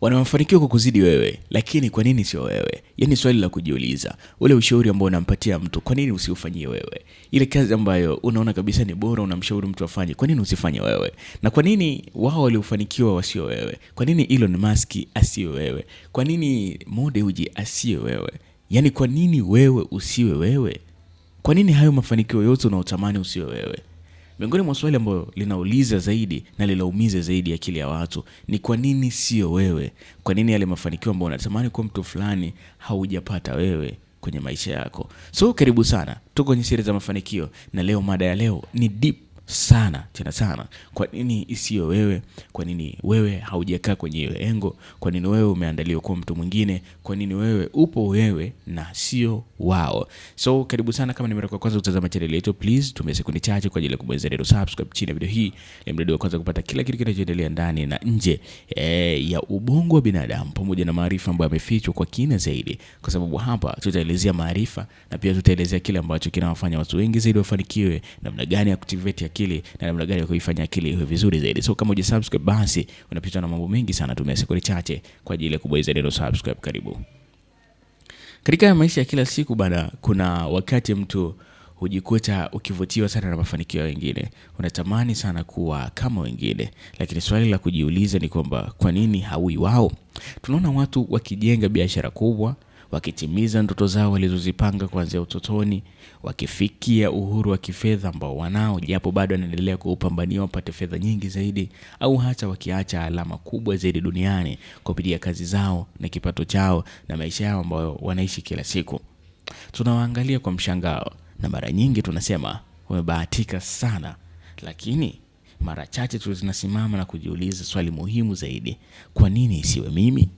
Wana mafanikio kukuzidi wewe, lakini kwa nini sio wewe? Yaani swali la kujiuliza. Ule ushauri ambao unampatia mtu, kwa nini usiufanyie wewe? Ile kazi ambayo unaona kabisa ni bora unamshauri mtu afanye, kwa nini usifanye wewe? Na kwa nini wao waliofanikiwa wasio wewe? Kwa nini Elon Musk asiwe wewe? Kwa nini Mo Dewji asiwe wewe? Yaani kwa nini wewe usiwe wewe? Kwa nini hayo mafanikio yote unaotamani usiwe wewe? Miongoni mwa swali ambayo linauliza zaidi na linaumiza zaidi akili ya watu ni kwa nini sio wewe? Kwa nini yale mafanikio ambayo unatamani kwa mtu fulani haujapata wewe kwenye maisha yako? So karibu sana. Tuko kwenye series za mafanikio na leo mada ya leo ni deep sana, tena sana. Kwa nini isiyo wewe? Kwa nini wewe haujakaa kwenye hiyo engo? Kwa nini wewe umeandaliwa kwa mtu mwingine? Kwa nini wewe upo wewe na sio wao? So karibu sana. Kama ni mara ya kwanza kutazama channel yetu, please tumia sekunde chache kwa ajili ya kubonyeza neno subscribe chini ya video hii, ili mradi wa kwanza kupata kila kitu kinachoendelea ndani na nje ya ubongo wa binadamu, pamoja na maarifa ambayo yamefichwa kwa kina zaidi, kwa sababu hapa tutaelezea maarifa na pia tutaelezea kile ambacho kinawafanya watu wengi zaidi wafanikiwe, namna gani ya activate akili na namna gani ya kuifanya akili iwe vizuri zaidi. So kama hujasubscribe, basi unapitwa na mambo mengi sana. Tumia sekunde chache kwa ajili ya kubonyeza neno subscribe. Karibu. Katika maisha ya kila siku bana, kuna wakati mtu hujikuta ukivutiwa sana na mafanikio ya wengine, unatamani sana kuwa kama wengine, lakini swali la kujiuliza ni kwamba kwa nini haui wao? Tunaona watu wakijenga biashara kubwa, wakitimiza ndoto zao walizozipanga kuanzia utotoni, wakifikia uhuru wa kifedha ambao wanao, japo bado wanaendelea kupambania wapate fedha nyingi zaidi, au hata wakiacha alama kubwa zaidi duniani kupitia kazi zao na kipato chao na maisha yao ambayo wanaishi kila siku. Tunawaangalia kwa mshangao na mara nyingi tunasema wamebahatika sana, lakini mara chache tunasimama na kujiuliza swali muhimu zaidi: kwa nini isiwe mimi?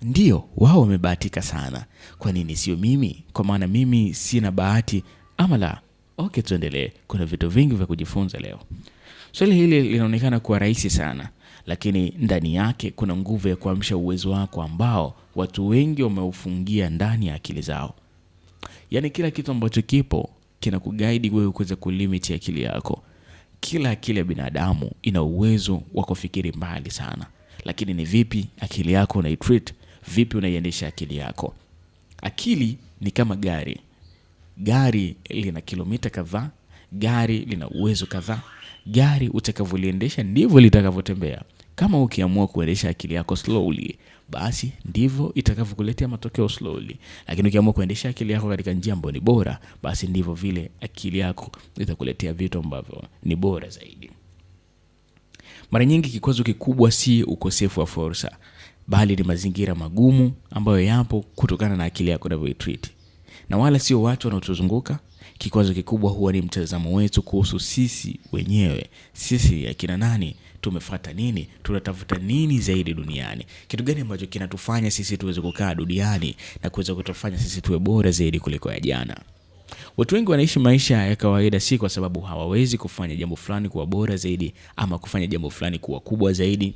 Ndio, wao wamebahatika sana. Kwa nini sio mimi? Kwa maana mimi sina bahati ama la? Okay, tuendelee. Kuna vitu vingi vya kujifunza leo. Swali hili linaonekana kuwa rahisi sana, lakini ndani yake kuna nguvu ya kuamsha uwezo wako ambao watu wengi wameufungia ndani ya akili zao. Yaani kila kitu ambacho kipo kinakuguide wewe kuweza kulimit akili yako. Kila akili ya binadamu ina uwezo wa kufikiri mbali sana, lakini ni vipi akili yako unaitreat? Vipi unaiendesha akili yako? Akili ni kama gari. Gari lina kilomita kadhaa, gari lina uwezo kadhaa. Gari utakavoliendesha ndivyo litakavyotembea. Kama ukiamua kuendesha akili yako slowly, basi ndivyo itakavyokuletea matokeo slowly. Lakini ukiamua kuendesha akili yako katika njia ambayo ni bora, basi ndivyo vile akili yako itakuletea vitu ambavyo ni bora zaidi. Mara nyingi kikwazo kikubwa si ukosefu wa fursa, bali ni mazingira magumu ambayo yapo kutokana na akili yako unavyoitreat. Na wala sio watu wanaotuzunguka. Kikwazo kikubwa huwa ni mtazamo wetu kuhusu sisi wenyewe. Sisi akina nani? Tumefuata nini? Tunatafuta nini zaidi duniani? Kitu gani ambacho kinatufanya sisi tuweze kukaa duniani na kuweza kutufanya sisi tuwe bora zaidi kuliko ya jana? Watu wengi wanaishi maisha ya kawaida si kwa sababu hawawezi kufanya jambo fulani kuwa bora zaidi ama kufanya jambo fulani kuwa kubwa zaidi,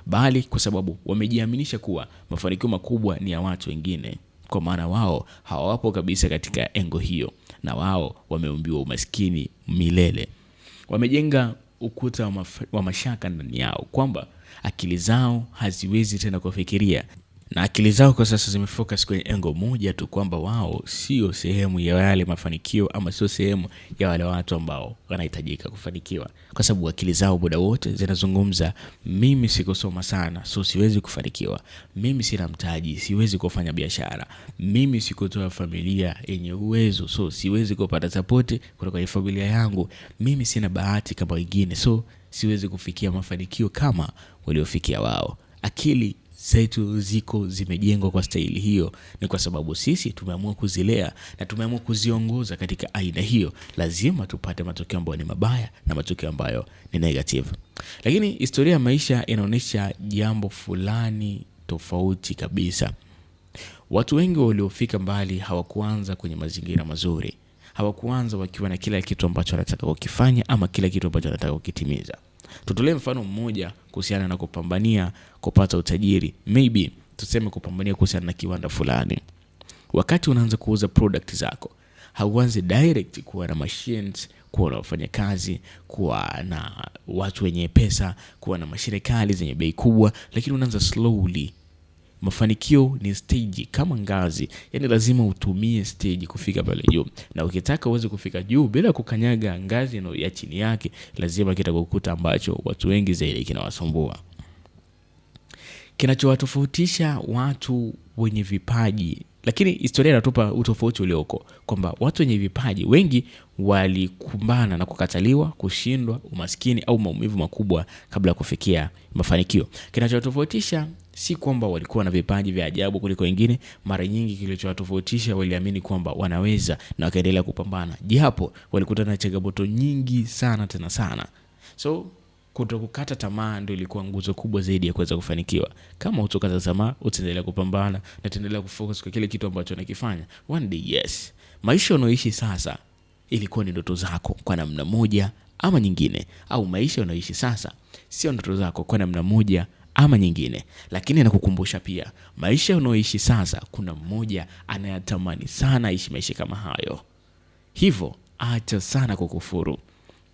bali kwa sababu wamejiaminisha kuwa mafanikio makubwa ni ya watu wengine, kwa maana wao hawapo kabisa katika engo hiyo, na wao wameumbiwa umaskini milele. Wamejenga ukuta wa mashaka ndani yao kwamba akili zao haziwezi tena kufikiria, na akili zao kwa sasa zimefocus kwenye engo moja tu, kwamba wao sio sehemu ya wale mafanikio ama sio sehemu ya wale watu ambao wanahitajika kufanikiwa, kwa sababu akili zao muda wote zinazungumza: mimi sikusoma sana, so siwezi kufanikiwa. Mimi sina mtaji, siwezi kufanya biashara. Mimi sikutoa familia yenye uwezo, so siwezi kupata support kutoka kwa familia yangu. Mimi sina bahati kama wengine, so siwezi kufikia mafanikio kama waliofikia wao. Akili zetu zimejengwa kwa staili hiyo. Ni kwa sababu sisi tumeamua kuzilea na tumeamua kuziongoza katika aina hiyo. Lazima tupate matokeo ambayo ni mabaya na matokeo ambayo ni negative. Lakini historia ya maisha inaonyesha jambo fulani tofauti kabisa. Watu wengi waliofika mbali hawakuanza kwenye mazingira mazuri. Hawakuanza wakiwa na kila kitu ambacho wanataka kukifanya ama kila kitu ambacho wanataka kukitimiza. Tutolee mfano mmoja kuhusiana na kupambania kupata utajiri. Maybe tuseme kupambania kuhusiana na kiwanda fulani. Wakati unaanza kuuza product zako, hauanzi direct kuwa na machines, kuwa na wafanyakazi, kuwa na watu wenye pesa, kuwa na mashine kali zenye bei kubwa, lakini unaanza slowly. Mafanikio ni stage kama ngazi. Yani lazima utumie stage kufika pale juu. Na ukitaka uweze kufika juu bila kukanyaga ngazi ya chini yake, lazima kitakukuta ambacho watu wengi zaidi kinawasumbua. Kinachowatofautisha watu wenye vipaji, lakini historia inatupa utofauti ulioko kwamba watu wenye vipaji wengi walikumbana na kukataliwa, kushindwa, umaskini au maumivu makubwa kabla ya kufikia mafanikio. Kinachowatofautisha si kwamba walikuwa na vipaji vya ajabu kuliko wengine. Mara nyingi kilichowatofautisha, waliamini kwamba wanaweza na wakaendelea kupambana japo walikutana na changamoto nyingi sana tena sana. So kutokukata tamaa ndio ilikuwa nguzo kubwa zaidi ya kuweza kufanikiwa. Kama hutokata tamaa, utaendelea kupambana na utaendelea kufocus kwa kile kitu ambacho unakifanya. One day, yes, maisha unayoishi sasa ilikuwa ni ndoto zako kwa namna moja ama nyingine, au maisha unayoishi sasa sio ndoto zako kwa namna moja ama nyingine. Lakini nakukumbusha pia, maisha unayoishi sasa kuna mmoja anayatamani sana aishi maisha kama hayo. Hivyo acha sana kukufuru.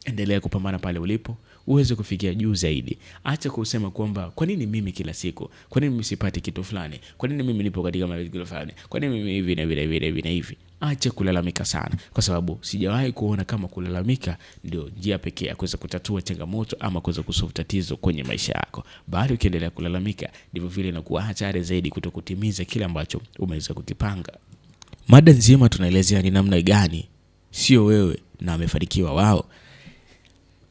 Endelea kupambana pale ulipo uweze kufikia juu zaidi. Acha kusema kwamba kwa nini mimi kila siku, kwa nini mimi sipati kitu fulani, kwa nini mimi nipo katika mazingira fulani, kwa nini mimi hivi na vile hivi. Acha kulalamika sana, kwa sababu sijawahi kuona kama kulalamika ndio njia pekee ya kuweza kutatua changamoto ama kuweza kusolve tatizo kwenye maisha yako. Bali ukiendelea kulalamika, ndivyo vile inakuwa hatari zaidi kutokutimiza kile ambacho umeweza kukipanga. Mada nzima tunaelezea ni namna gani sio wewe na amefanikiwa wao.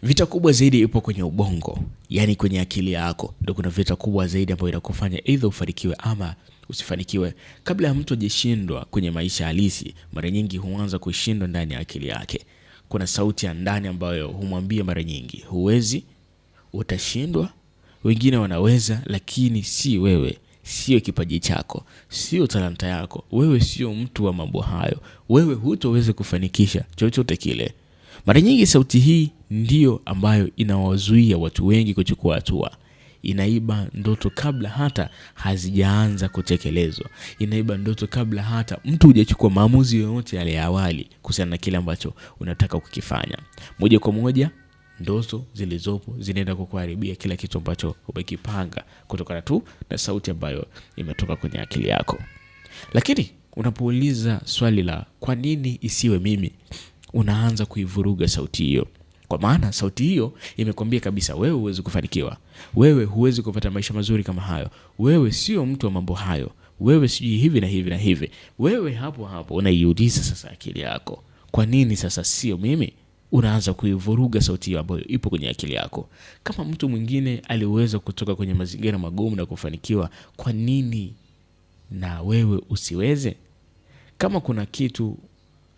Vita kubwa zaidi ipo kwenye ubongo, yani kwenye akili yako. Ndio kuna vita kubwa zaidi ambayo inakufanya either ufanikiwe ama usifanikiwe. Kabla ya mtu ajishindwa kwenye maisha halisi, mara nyingi huanza kushindwa ndani ya akili yake. Kuna sauti ya ndani ambayo humwambia mara nyingi, huwezi, utashindwa. Wengine wanaweza, lakini si wewe, sio kipaji chako, sio talanta yako. Wewe sio mtu wa mambo hayo. Wewe hutoweza kufanikisha chochote kile. Mara nyingi sauti hii ndio ambayo inawazuia watu wengi kuchukua hatua. Inaiba ndoto kabla hata hazijaanza kutekelezwa. Inaiba ndoto kabla hata mtu hujachukua maamuzi yoyote yale ya awali kuhusiana na kile ambacho unataka kukifanya. Moja kwa moja ndoto zilizopo zinaenda kukuharibia kila kitu ambacho umekipanga kutokana tu na sauti ambayo imetoka kwenye akili yako. Lakini unapouliza swali la kwa nini isiwe mimi, unaanza kuivuruga sauti hiyo. Kwa maana sauti hiyo imekwambia kabisa wewe huwezi kufanikiwa. Wewe huwezi kupata maisha mazuri kama hayo. Wewe sio mtu wa mambo hayo. Wewe sijui hivi na hivi na hivi. Wewe hapo unaiuliza sasa akili yako, kwa nini sasa sio mimi? Unaanza kuivuruga sauti hiyo ambayo ipo kwenye akili yako. Kama mtu mwingine aliweza kutoka kwenye mazingira magumu na kufanikiwa, kwa nini na wewe usiweze? Kama kuna kitu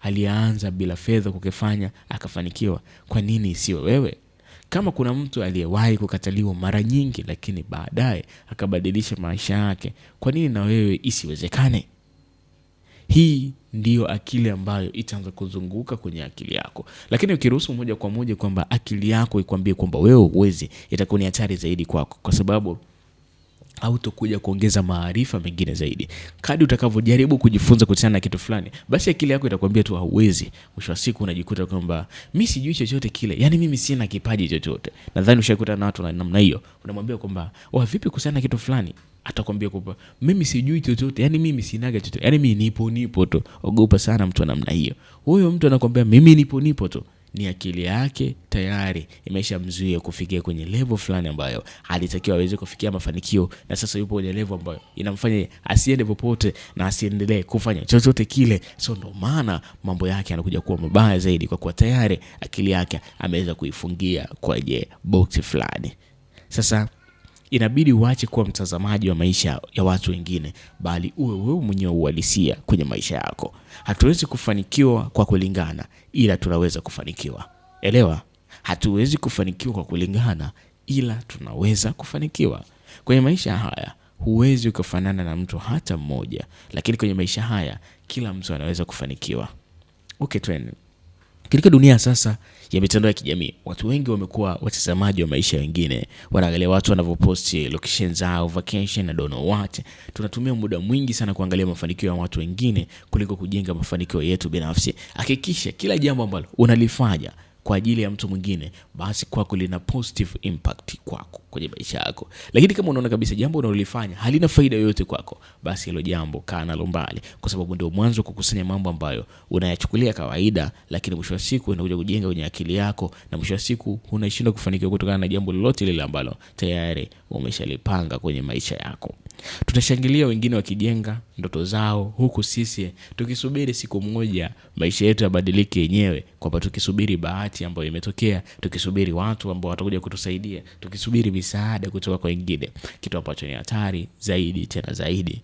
alianza bila fedha kukifanya akafanikiwa, kwa nini isiwe wewe? Kama kuna mtu aliyewahi kukataliwa mara nyingi lakini baadaye akabadilisha maisha yake, kwa nini na wewe isiwezekane? Hii ndiyo akili ambayo itaanza kuzunguka kwenye akili yako. Lakini ukiruhusu moja kwa moja kwamba akili yako ikwambie kwamba wewe huwezi, itakuwa ni hatari zaidi kwako, kwa sababu hautokuja kuongeza maarifa mengine zaidi. Kadri utakavyojaribu kujifunza kuhusiana na kitu fulani, basi akili yako itakwambia tu hauwezi. Mwisho wa siku unajikuta kwamba mimi sijui chochote kile, yani mimi sina kipaji chochote. Nadhani ushakuta na watu na namna hiyo. Unamwambia kwamba vipi kuhusiana na kitu fulani, atakwambia kwamba mimi sijui chochote, yani mimi sinaga chochote, yani mimi nipo tu. Ogopa sana mtu wa namna hiyo. Huyo mtu anakwambia mimi nipo tu, ni akili yake tayari imeshamzuia kufikia kwenye level fulani ambayo alitakiwa aweze kufikia mafanikio, na sasa yupo kwenye level ambayo inamfanya asiende popote na asiendelee kufanya chochote kile. So ndo maana mambo yake yanakuja kuwa mabaya zaidi, kwa kuwa tayari akili yake ameweza kuifungia kwenye box fulani. Sasa inabidi uache kuwa mtazamaji wa maisha ya watu wengine, bali uwe wewe mwenyewe uhalisia kwenye maisha yako. Hatuwezi kufanikiwa kwa kulingana, ila tunaweza kufanikiwa. Elewa, hatuwezi kufanikiwa kwa kulingana, ila tunaweza kufanikiwa. Kwenye maisha haya huwezi kufanana na mtu hata mmoja, lakini kwenye maisha haya kila mtu anaweza kufanikiwa. Okay, twende. Katika dunia sasa ya mitandao ya kijamii, watu wengi wamekuwa watazamaji wa maisha wengine. Wanaangalia watu wanavyopost location zao, vacation na don't know what. Tunatumia muda mwingi sana kuangalia mafanikio ya watu wengine kuliko kujenga mafanikio yetu binafsi. Hakikisha kila jambo ambalo unalifanya kwa ajili ya mtu mwingine, basi kwako lina positive impact kwako kwenye maisha yako. Lakini kama unaona kabisa jambo unalolifanya halina faida yoyote kwako, basi hilo jambo kaa nalo mbali, kwa sababu ndio mwanzo wa kukusanya mambo ambayo unayachukulia kawaida, lakini mwisho wa siku inakuja kujenga kwenye akili yako, na mwisho wa siku unashindwa kufanikiwa kutokana na jambo lolote lile ambalo tayari umeshalipanga kwenye maisha yako. Tutashangilia wengine wakijenga ndoto zao, huku sisi tukisubiri siku moja maisha yetu yabadilike yenyewe, kwamba tukisubiri bahati ambayo imetokea, tukisubiri watu ambao watakuja kutusaidia, tukisubiri misaada kutoka kwa wengine, kitu ambacho ni hatari zaidi tena zaidi.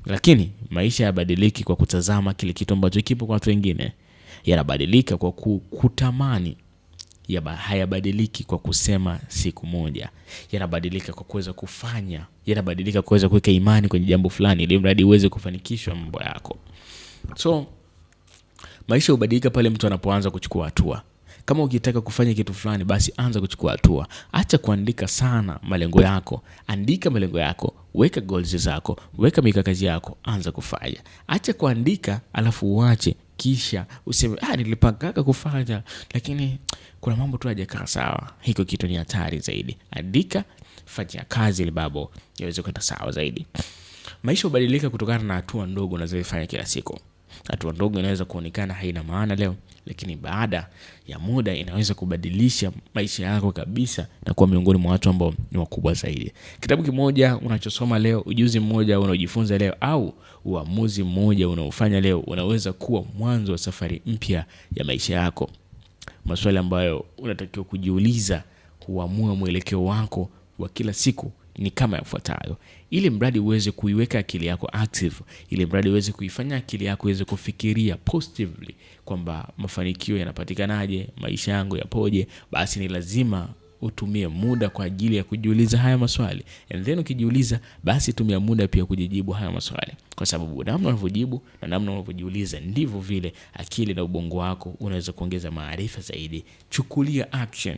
Lakini maisha yabadiliki kwa kutazama kile kitu ambacho kipo kwa watu wengine, yanabadilika kwa kutamani. Hayabadiliki kwa kusema siku moja, yanabadilika kwa kuweza kufanya, yanabadilika kuweza kuweka imani kwenye jambo fulani ili mradi uweze kufanikishwa mambo yako. So maisha hubadilika pale mtu anapoanza kuchukua hatua. Kama ukitaka kufanya kitu fulani, basi anza kuchukua hatua. Acha kuandika sana malengo yako, andika malengo yako, weka goals zako, weka mikakati yako, anza kufanya. Acha kuandika alafu uache kisha useme nilipanga kufanya lakini kuna mambo tu hajakaa sawa. Hiko kitu ni hatari zaidi. Andika, fanya kazi ili babo yaweze kwenda sawa zaidi. Maisha hubadilika kutokana na hatua ndogo unazofanya kila siku. Hatua ndogo inaweza kuonekana haina maana leo, lakini baada ya muda inaweza kubadilisha maisha yako kabisa na kuwa miongoni mwa watu ambao ni wakubwa zaidi. Kitabu kimoja unachosoma leo, ujuzi mmoja unaojifunza leo, au uamuzi mmoja unaofanya leo unaweza kuwa mwanzo wa safari mpya ya maisha yako. Maswali ambayo unatakiwa kujiuliza huamua mwelekeo wako wa kila siku ni kama yafuatayo. Ili mradi uweze kuiweka akili yako active, ili mradi uweze kuifanya akili yako iweze kufikiria positively kwamba mafanikio yanapatikanaje, maisha yangu yapoje, basi ni lazima utumie muda kwa ajili ya kujiuliza haya maswali. And then ukijiuliza, basi tumia muda pia kujibu haya maswali, kwa sababu namna unavyojibu na namna unavyojiuliza ndivyo vile akili na ubongo wako unaweza kuongeza maarifa zaidi. Chukulia action.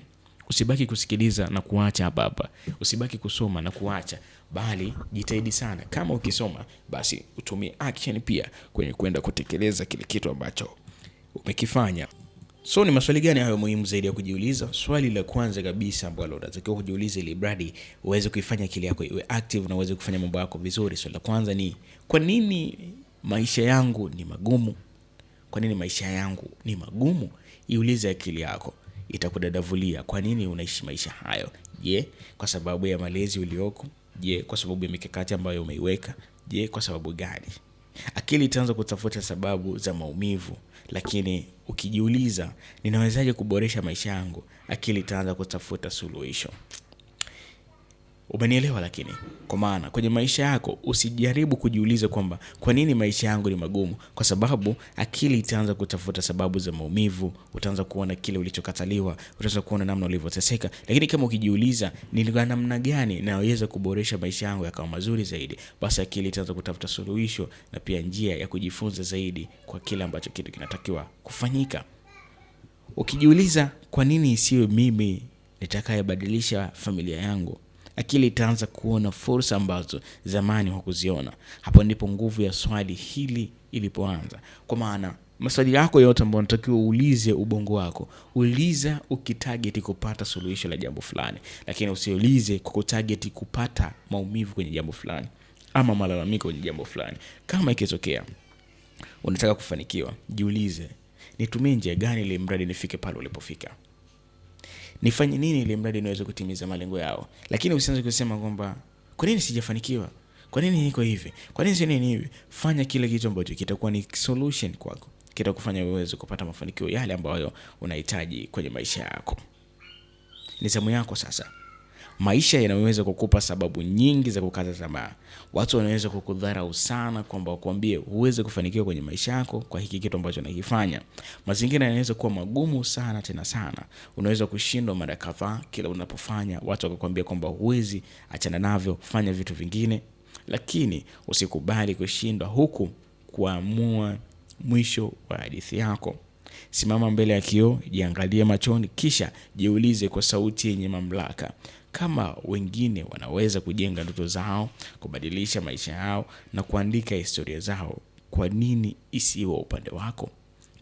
Usibaki kusikiliza na kuacha hapa. Usibaki kusoma na kuacha, bali jitahidi sana. Kama ukisoma, basi utumie action pia kwenye kwenda kutekeleza kile kitu ambacho umekifanya. So ni maswali gani hayo muhimu zaidi ya kujiuliza? Swali la kwanza kabisa ambalo unatakiwa kujiuliza ili bradi uweze kuifanya akili yako iwe active na uweze kufanya mambo yako vizuri. Swali la kwanza ni, kwa nini maisha yangu ni magumu? Kwa nini maisha yangu ni magumu? Iulize akili yako. Itakudadavulia kwa nini unaishi maisha hayo. Je, kwa sababu ya malezi ulioko? Je, kwa sababu ya mikakati ambayo umeiweka? Je, kwa sababu gani? Akili itaanza kutafuta sababu za maumivu, lakini ukijiuliza ninawezaje kuboresha maisha yangu, akili itaanza kutafuta suluhisho. Umenielewa? Lakini kwa maana kwenye maisha yako usijaribu kujiuliza kwamba kwa nini maisha yangu ni magumu, kwa sababu akili itaanza kutafuta sababu za maumivu. Utaanza kuona kile ulichokataliwa, utaanza kuona namna ulivyoteseka. Lakini kama ukijiuliza ni namna gani naweza kuboresha maisha yangu yakawa mazuri zaidi, basi akili itaanza kutafuta suluhisho na pia njia ya kujifunza zaidi kwa kile ambacho kitu kinatakiwa kufanyika. Ukijiuliza kwa nini isiwe mimi nitakayebadilisha familia yangu, akili itaanza kuona fursa ambazo zamani hukuziona. Hapo ndipo nguvu ya swali hili ilipoanza. Kwa maana maswali yako yote ambayo unatakiwa uulize ubongo wako, uliza ukitarget kupata suluhisho la jambo fulani, lakini usiulize kwa kutarget kupata maumivu kwenye jambo fulani ama malalamiko kwenye jambo fulani. Kama ikitokea unataka kufanikiwa, jiulize, nitumie njia gani ili mradi nifike pale ulipofika? Nifanye nini ili mradi niweze kutimiza malengo yao? Lakini usianze kusema kwamba kwa nini sijafanikiwa? Kwa nini niko hivi? Kwa nini sina hivi? Fanya kile kitu ambacho kitakuwa ni solution kwako. Kitakufanya uweze kupata mafanikio yale ambayo unahitaji kwenye maisha yako. Ni zamu yako sasa. Maisha yanaweza kukupa sababu nyingi za kukata tamaa. Watu wanaweza kukudharau sana kwamba wakwambie uweze kufanikiwa kwenye maisha yako kwa hiki kitu ambacho unakifanya. Mazingira yanaweza kuwa magumu sana tena sana. Unaweza kushindwa mara kadhaa kila unapofanya. Watu wakakwambia kwamba huwezi, achana navyo, fanya vitu vingine. Lakini usikubali kushindwa huku kuamua mwisho wa hadithi yako. Simama mbele ya kioo, jiangalie machoni, kisha jiulize kwa sauti yenye mamlaka, kama wengine wanaweza kujenga ndoto zao, kubadilisha maisha yao na kuandika historia zao, kwa nini isiwe upande wako?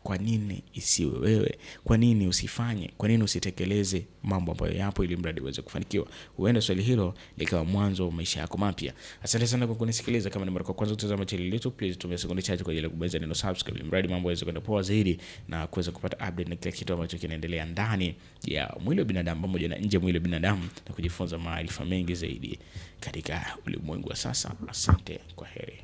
Kwa nini isiwe wewe? Kwa nini usifanye? Kwa nini usitekeleze mambo ambayo yapo ili mradi uweze kufanikiwa? Huenda swali hilo likawa mwanzo wa maisha yako mapya. Asante sana kwa kunisikiliza. Kama ni mara ya kwanza kutazama channel yetu, please tumia sekunde chache kwa ajili ya kubonyeza neno subscribe, ili mradi mambo yaweze kwenda poa zaidi na kuweza kupata update na kila kitu ambacho kinaendelea ndani ya mwili wa binadamu pamoja na nje ya mwili wa binadamu, na kujifunza maarifa mengi zaidi katika ulimwengu wa sasa. Asante, kwa heri.